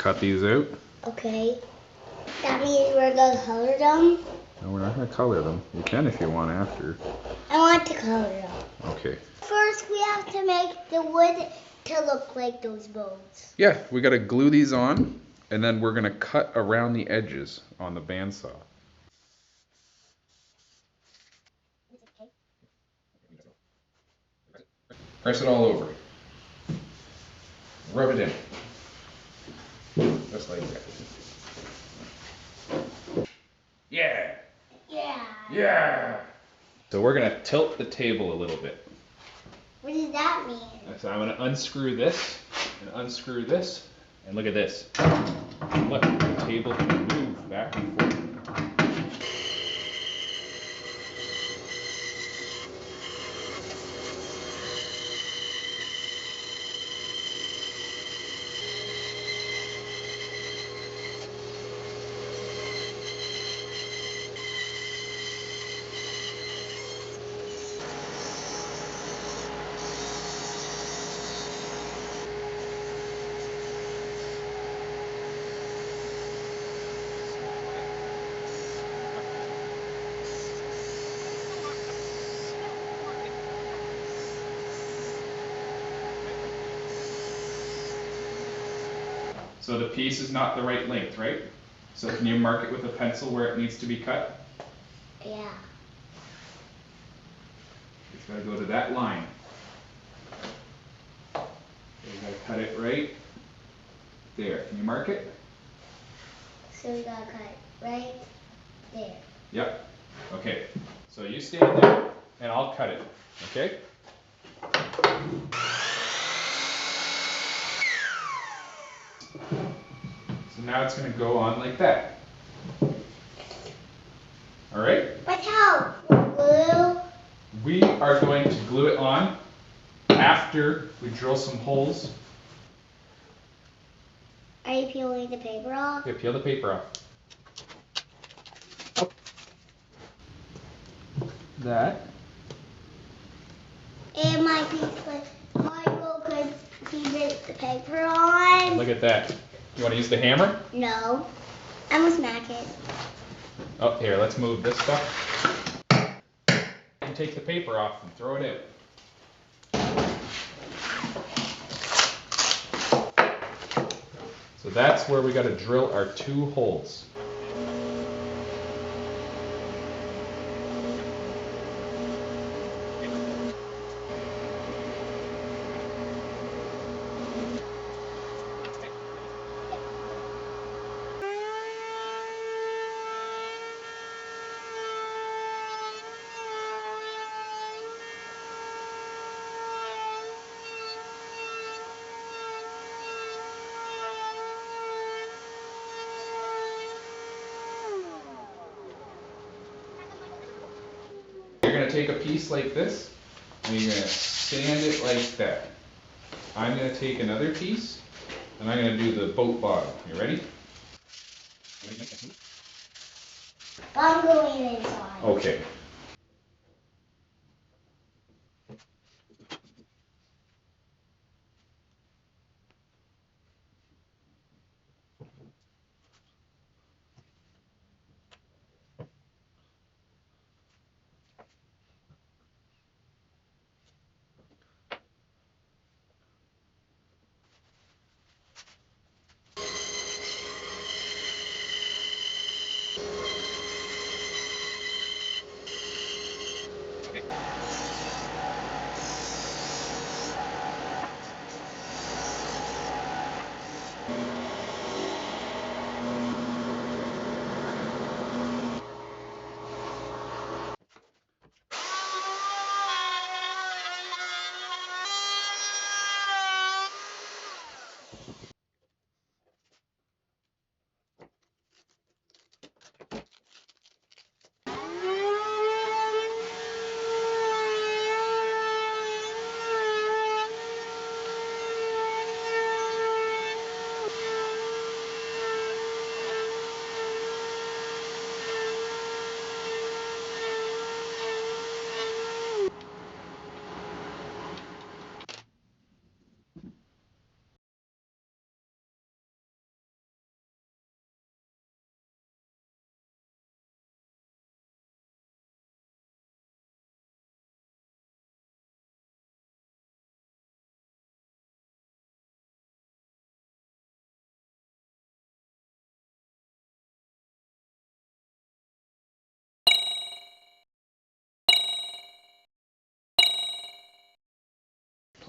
cut these out. Okay. That means we're gonna color them? No, we're not going to color them. You can if you want after. I want to color them. Okay. First, we have to make the wood to look like those boats. Yeah, we got to glue these on, and then we're going to cut around the edges on the bandsaw. Press it all over. Rub it in. Just like that. Yeah! Yeah. Yeah! So we're going to tilt the table a little bit. What does that mean? So I'm going to unscrew this, and unscrew this, and look at this. Look, the table can move back and forth. So the piece is not the right length, right? So can you mark it with a pencil where it needs to be cut? Yeah. It's got to go to that line. So you got to cut it right there. Can you mark it? So we gotta cut right there. Yep. Okay. So you stand there, and I'll cut it. Okay? So now it's going to go on like that. All right? Watch out! Glue. We are going to glue it on after we drill some holes. Are you peeling the paper off? Okay, peel the paper off. That. And my piece, Michael could keep the paper on. Look at that. You want to use the hammer? No. I'm gonna smack it. Oh, here, let's move this stuff. And take the paper off and throw it out. So that's where we got to drill our 2 holes. You're going to take a piece like this, and you're going to sand it like that. I'm going to take another piece, and I'm going to do the boat bottom. You ready? I'm going inside. Okay.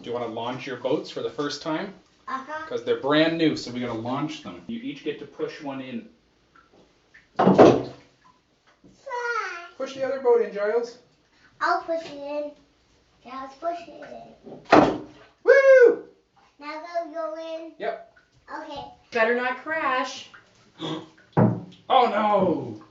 Do you want to launch your boats for the first time? Uh-huh. Because they're brand new, so we're going to launch them. You each get to push one in. Fly. Push the other boat in, Giles. I'll push it in. Yeah, let's push it in. Woo! Now go in. Yep. Okay. Better not crash. Oh no!